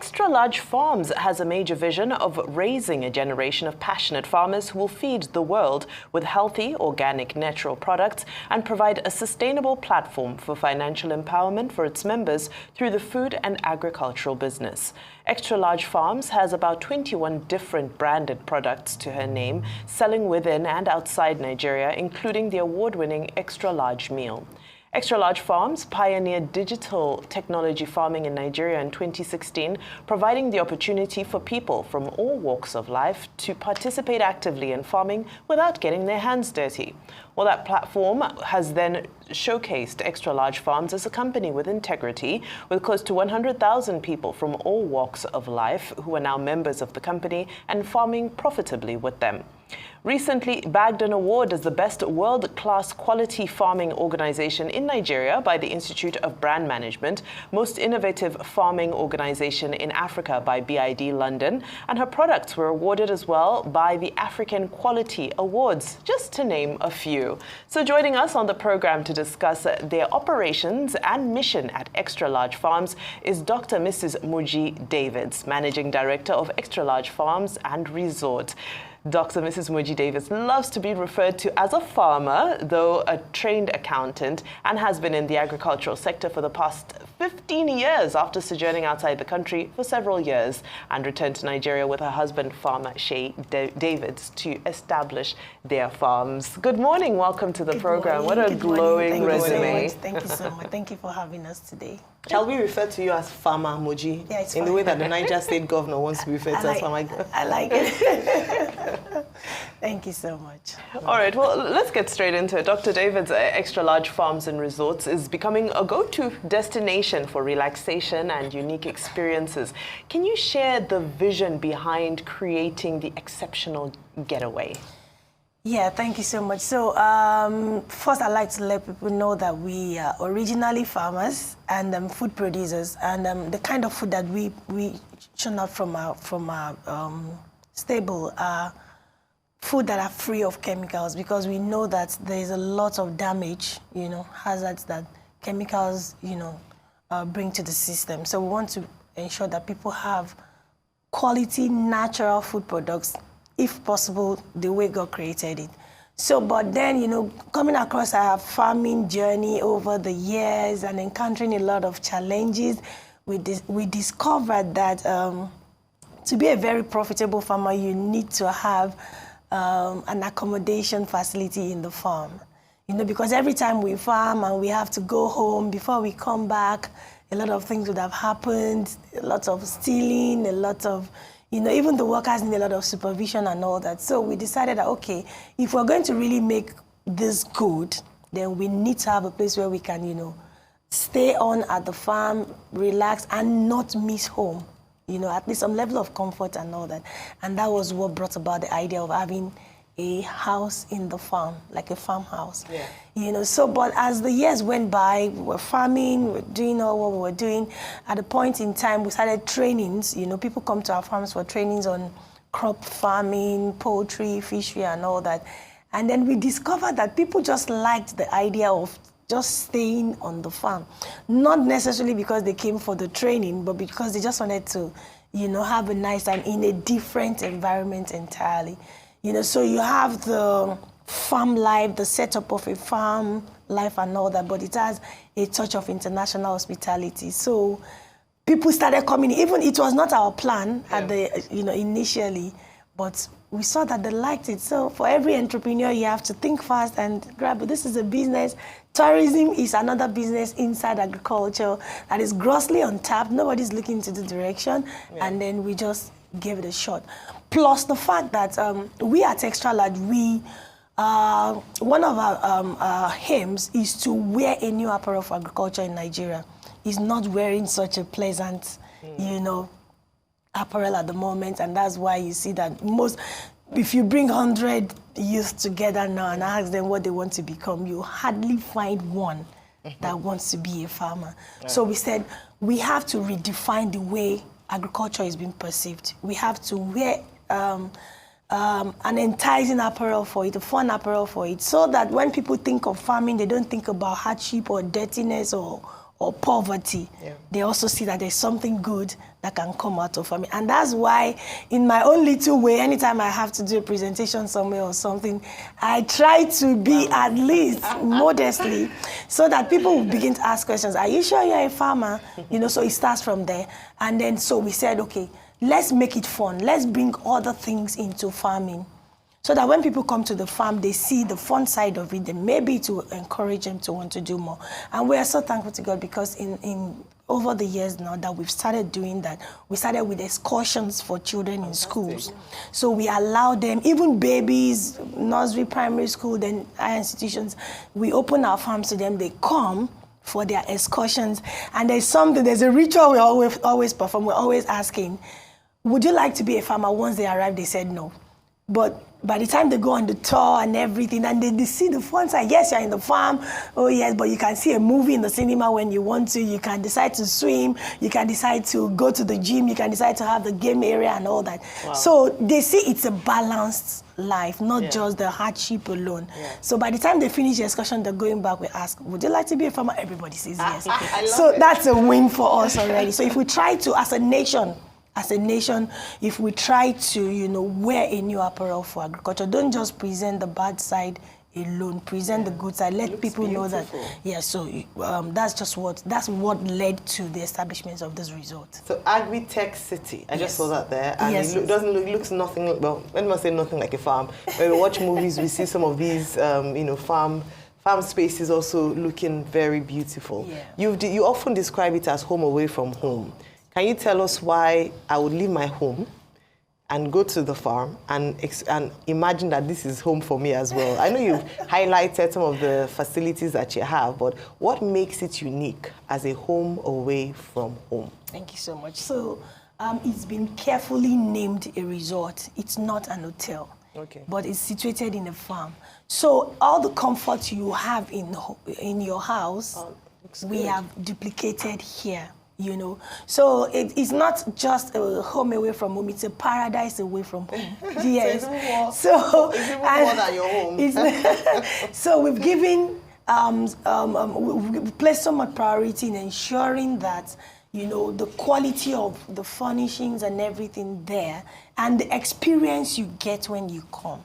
Xtralarge Farms has a major vision of raising a generation of passionate farmers who will feed the world with healthy, organic, natural products and provide a sustainable platform for financial empowerment for its members through the food and agricultural business. Xtralarge Farms has about 21 different branded products to her name, selling within and outside Nigeria, including the award-winning Xtralarge meal. Xtralarge Farms pioneered digital technology farming in Nigeria in 2016, providing the opportunity for people from all walks of life to participate actively in farming without getting their hands dirty. Well, that platform has then showcased Xtralarge Farms as a company with integrity, with close to 100,000 people from all walks of life who are now members of the company and farming profitably with them. Recently bagged an award as the best world-class quality farming organization in Nigeria by the Institute of Brand Management, most innovative farming organization in Africa by BID London, and her products were awarded as well by the African Quality Awards, just to name a few. So joining us on the program to discuss their operations and mission at Xtralarge Farms is Dr. Mrs. Moji Davids, Managing Director of Xtralarge Farms and Resort. Dr. Mrs. Moji Davids loves to be referred to as a farmer, though a trained accountant, and has been in the agricultural sector for the past 15 years after sojourning outside the country for several years and returned to Nigeria with her husband, farmer Shay Davids, to establish their farms. Good morning. Welcome to the program. What a glowing resume. Thank you so much. Thank you for having us today. Shall we refer to you as Farmer Moji? Yeah, it's in fine. the way that the Niger State governor wants to be referred to as Farmer. I like it. Thank you so much. All right, well, let's get straight into it. Dr. Davids, Xtralarge Farms and Resorts is becoming a go-to destination for relaxation and unique experiences. Can you share the vision behind creating the exceptional getaway? Yeah, thank you so much. So first, I'd like to let people know that we are originally farmers and food producers, and the kind of food that we churn out from our stable are food that are free of chemicals, because we know that there is a lot of damage, hazards that chemicals, bring to the system. So we want to ensure that people have quality, natural food products, if possible, the way God created it. So, but then, coming across our farming journey over the years and encountering a lot of challenges, we discovered that to be a very profitable farmer, you need to have an accommodation facility in the farm. Because every time we farm and we have to go home, before we come back, a lot of things would have happened, a lot of stealing, a lot of, even the workers need a lot of supervision and all that. So we decided that, okay, if we're going to really make this good, then we need to have a place where we can, stay on at the farm, relax, and not miss home. At least some level of comfort and all that. And that was what brought about the idea of having a house in the farm, like a farmhouse. Yeah. But as the years went by, we were farming, we were doing all what we were doing. At a point in time, we started trainings. People come to our farms for trainings on crop farming, poultry, fishery, and all that. And then we discovered that people just liked the idea of just staying on the farm. Not necessarily because they came for the training, but because they just wanted to, have a nice time in a different environment entirely. So you have the farm life, the setup of a farm life and all that, but it has a touch of international hospitality. So people started coming, even it was not our plan at the, initially, but we saw that they liked it. So for every entrepreneur, you have to think fast and grab it. This is a business. Tourism is another business inside agriculture that is grossly untapped. Nobody's looking into the direction. Yeah. And then we just gave it a shot. Plus the fact that we at Xtralarge, one of our aims is to wear a new apparel for agriculture in Nigeria. Is not wearing such a pleasant, apparel at the moment, and that's why you see that if you bring 100 youth together now and ask them what they want to become, you hardly find one that wants to be a farmer. Yeah. So we said we have to redefine the way agriculture is being perceived. We have to wear an enticing apparel for it, a fun apparel for it, so that when people think of farming, they don't think about hardship or dirtiness or or poverty, they also see that there's something good that can come out of farming. And that's why, in my own little way, anytime I have to do a presentation somewhere or something, I try to be at least modestly, so that people will begin to ask questions. Are you sure you're a farmer? You know, so it starts from there. And then so we said, okay, let's make it fun. Let's bring other things into farming, so that when people come to the farm, they see the fun side of it, then maybe to encourage them to want to do more. And we are so thankful to God, because in over the years now that we've started doing that, we started with excursions for children in schools. So we allow them, even babies, nursery, primary school, then higher institutions, we open our farms to them, they come for their excursions. And there's a ritual we always perform. We're always asking, would you like to be a farmer? Once they arrive, they said no. But by the time they go on the tour and everything, and they see the fun side, yes, you're in the farm, oh yes, but you can see a movie in the cinema when you want to, you can decide to swim, you can decide to go to the gym, you can decide to have the game area and all that. Wow. So they see it's a balanced life, not just the hardship alone. So by the time they finish the excursion, they're going back, we ask, would you like to be a farmer? Everybody says yes. So that's a win for us already. So if we try to, as a nation, if we try to, you know, wear a new apparel for agriculture, don't just present the bad side alone, present the good side, let people know that, so that's what led to the establishment of this resort. So Agri-Tech City, I just saw that there, and it looks nothing, well, let me say nothing like a farm. When we watch movies, we see some of these, you know, farm spaces also looking very beautiful. You often describe it as home away from home. Can you tell us why I would leave my home and go to the farm and imagine that this is home for me as well? I know you've highlighted some of the facilities that you have, but what makes it unique as a home away from home? Thank you so much. So it's been carefully named a resort. It's not an hotel, but it's situated in a farm. So all the comforts you have in your house, we have duplicated here. You know, so it's not just a home away from home; it's a paradise away from home. Yes, so it's even more than your home. So we've given, we've placed so much priority in ensuring that, you know, the quality of the furnishings and everything there, and the experience you get when you come.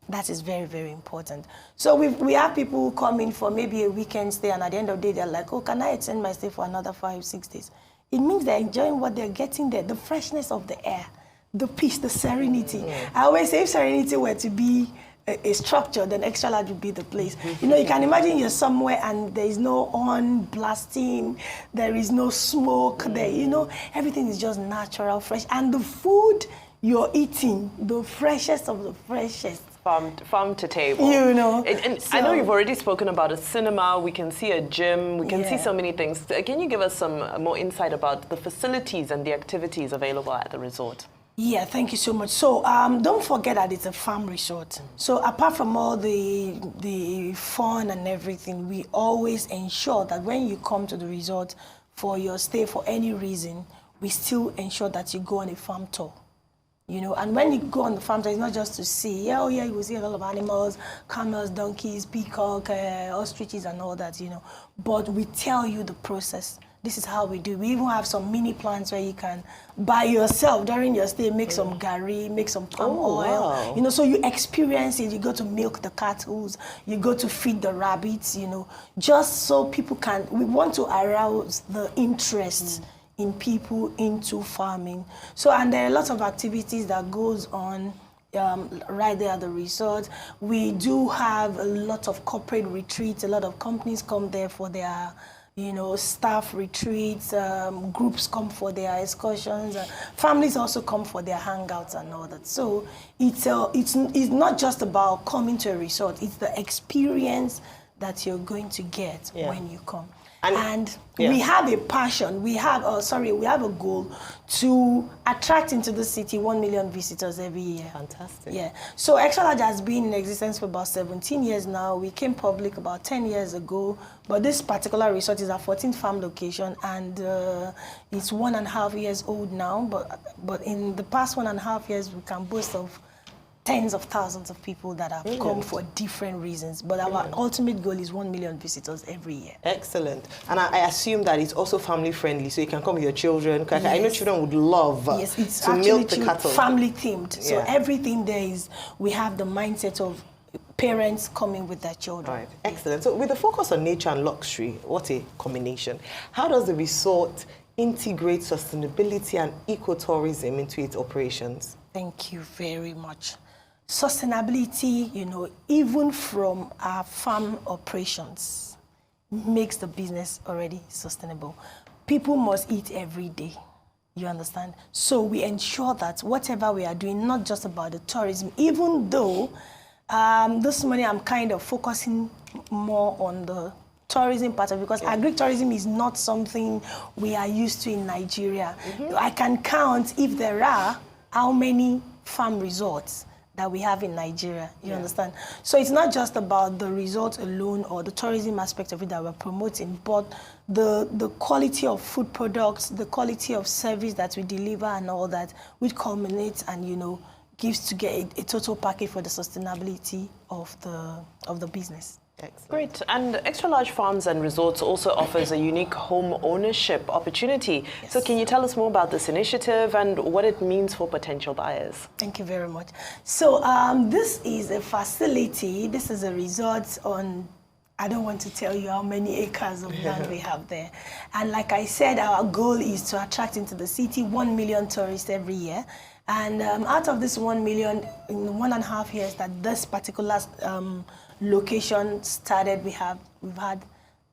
That is very, very important. So we have people who come in for maybe a weekend stay, and at the end of the day, they're like, oh, can I extend my stay for another 5-6 days? It means they're enjoying what they're getting there, the freshness of the air, the peace, the serenity. I always say if serenity were to be a structure, then Xtralarge would be the place. You know, you can imagine you're somewhere and there is no horn blasting, there is no smoke, there, you know, everything is just natural, fresh. And the food you're eating, the freshest of the freshest. Farm to table. You know. And so, I know you've already spoken about a cinema, we can see a gym, we can see so many things. Can you give us some more insight about the facilities and the activities available at the resort? Yeah, thank you so much. So don't forget that it's a farm resort. So apart from all the fun and everything, we always ensure that when you come to the resort for your stay for any reason, we still ensure that you go on a farm tour. You know, and when you go on the farm, it's not just to see, you will see a lot of animals, camels, donkeys, peacock, ostriches and all that, you know. But we tell you the process. This is how we do. We even have some mini plants where you can, by yourself, during your stay, make some gari, make some palm oil. Wow. You know, so you experience it. You go to milk the cattle, you go to feed the rabbits, you know, just so people can, we want to arouse the interest in people into farming. So, and there are lots of activities that goes on right there at the resort. We do have a lot of corporate retreats. A lot of companies come there for their, you know, staff retreats. Groups come for their excursions. Families also come for their hangouts and all that. So it's not just about coming to a resort. It's the experience that you're going to get when you come. And we have a passion, we have a goal to attract into the city 1 million visitors every year. Fantastic. Yeah. So Xtralarge has been in existence for about 17 years now. We came public about 10 years ago, but this particular resort is our 14th farm location, and it's 1.5 years old now, but in the past 1.5 years, we can boast of tens of thousands of people that have come for different reasons. But our ultimate goal is 1 million visitors every year. Excellent. And I assume that it's also family friendly, so you can come with your children. Yes. I know children would love it's to milk the cattle. Family themed. So everything there is, we have the mindset of parents coming with their children. Right. Excellent. So with the focus on nature and luxury, what a combination. How does the resort integrate sustainability and ecotourism into its operations? Thank you very much. Sustainability, even from our farm operations, makes the business already sustainable. People must eat every day, you understand? So we ensure that whatever we are doing, not just about the tourism, even though this morning I'm kind of focusing more on the tourism part of it, because agritourism is not something we are used to in Nigeria. I can count, if there are, how many farm resorts that we have in Nigeria, you understand? So it's not just about the resort alone or the tourism aspect of it that we're promoting, but the quality of food products, the quality of service that we deliver and all that, which culminates and, gives to get a total package for the sustainability of the business. Excellent. Great. And Xtralarge Farms and Resorts also offers a unique home ownership opportunity. Yes. So can you tell us more about this initiative and what it means for potential buyers? Thank you very much. So this is a facility. This is a resort on, I don't want to tell you how many acres of land we have there. And like I said, our goal is to attract into the city 1 million tourists every year. And out of this 1 million, in 1.5 years that this particular location started, we've had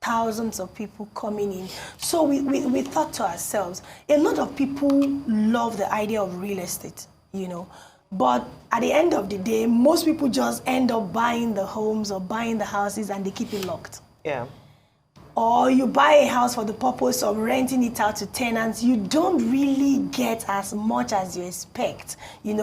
thousands of people coming in. So we thought to ourselves, a lot of people love the idea of real estate, but at the end of the day, most people just end up buying the homes or buying the houses and they keep it locked. Yeah. Or you buy a house for the purpose of renting it out to tenants, you don't really get as much as you expect,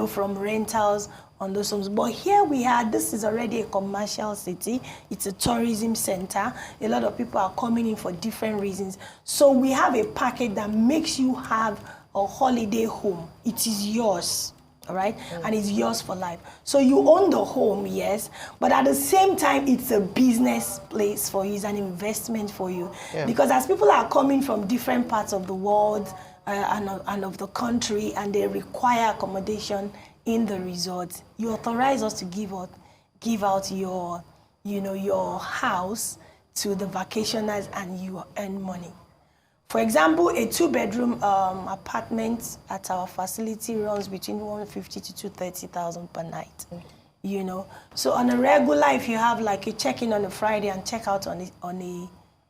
from rentals on those homes. But here this is already a commercial city. It's a tourism center. A lot of people are coming in for different reasons. So we have a package that makes you have a holiday home. It is yours. All right? And it's yours for life. So you own the home, yes, but at the same time, it's a business place for you. It's an investment for you. Yeah. Because as people are coming from different parts of the world and of the country, and they require accommodation in the resort, you authorize us to give out your house to the vacationers, and you earn money. For example, a 2-bedroom apartment at our facility runs between 150 to 230,000 per night. So on a regular, if you have like a check-in on a Friday and check-out on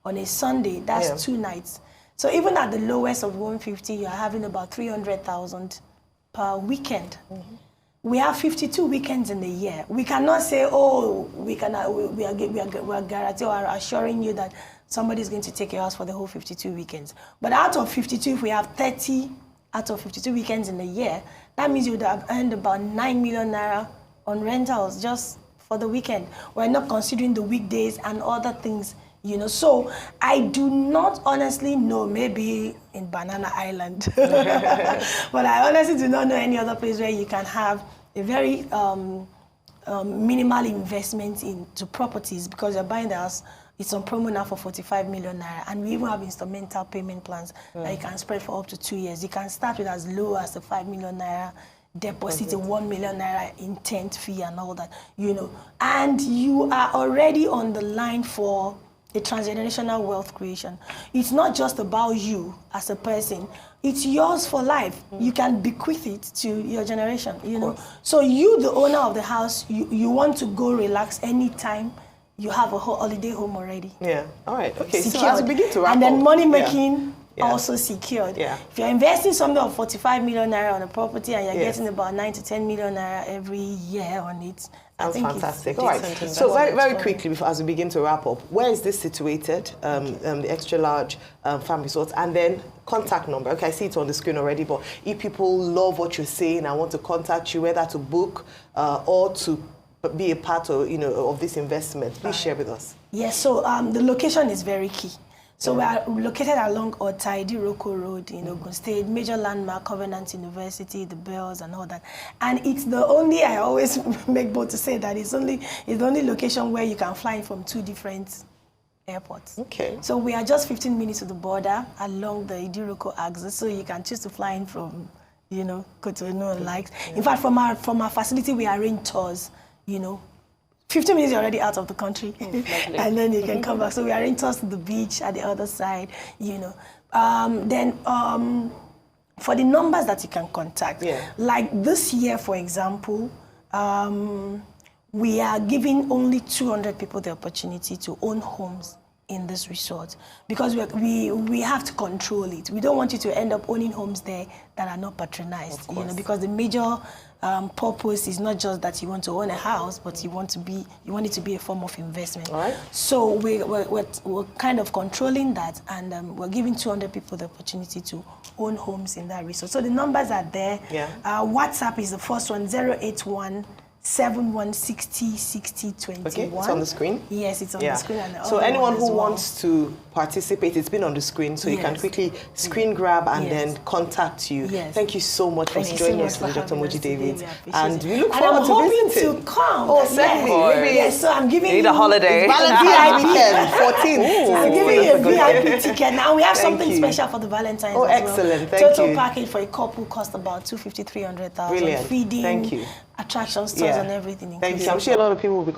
a Sunday, that's 2 nights. So even at the lowest of 150, you're having about 300,000 per weekend. We have 52 weekends in a year. We cannot say, we are guaranteeing or assuring you that somebody's going to take your house for the whole 52 weekends. But out of 52, if we have 30 out of 52 weekends in a year, that means you would have earned about 9 million naira on rentals just for the weekend. We're not considering the weekdays and other things, So I do not honestly know, maybe in Banana Island, but I honestly do not know any other place where you can have a very minimal investment into properties, because you're buying the house. It's on promo now for 45 million naira, and we even have instrumental payment plans that you can spread for up to 2 years. You can start with as low as the 5 million naira deposit, a 1 million naira intent fee and all that, And you are already on the line for a transgenerational wealth creation. It's not just about you as a person. It's yours for life. You can bequeath it to your generation, So you, the owner of the house, you want to go relax anytime. You have a whole holiday home already. Yeah. All right. Okay. Secured. So as we begin to wrap up, and then money making Yeah. also secured. Yeah. If you're investing something of 45 million naira on a property and you're getting about 9 to 10 million naira every year on it, that's fantastic. All right. So very quickly, before as we begin to wrap up, where is this situated? The Xtralarge Farm Resorts, and then contact number. Okay, I see it on the screen already. But if people love what you're saying and want to contact you, whether to book or to be a part of of this investment, please share with us. Yes. So the location is very key. So we are located along Ota Idiroko Road in Ogun State, major landmark, Covenant University, the bells and all that. And it's the only, I always make bold to say that it's the only location where you can fly from 2 different airports. Okay. So we are just 15 minutes to the border along the Idiroko axis, so you can choose to fly in from, Cotonou and likes. In fact, from our facility, we arrange tours, 15 minutes you're already out of the country, and then you can come back. So we arrange tours to the beach at the other side, Then for the numbers that you can contact, like this year, for example, we are giving only 200 people the opportunity to own homes in this resort, because we have to control it. We don't want you to end up owning homes there that are not patronized, because the major purpose is not just that you want to own a house, but you want it to be a form of investment. Right. So we're kind of controlling that, and we're giving 200 people the opportunity to own homes in that resort. So the numbers are there. Yeah. WhatsApp is the first one, 081 7160 60 21. Okay, it's on the screen? Yes, it's on the screen. And so anyone who wants to participate, it's been on the screen, so you can quickly screen grab and then contact you. Yes. Thank you so much for joining us today, Dr. Moji David. And we look I'm forward to hoping visiting. to come. Oh, certainly. Yes, so I'm giving you a holiday. Valentine's weekend, 14th. I'm giving you a VIP ticket. Now we have something special for the Valentine's. Oh, as well. excellent. Thank you. Total package for a couple cost about 250,000, 300,000. Brilliant. Feeding, Thank you. attraction stores and everything. Thank you. I'm sure a lot of people will be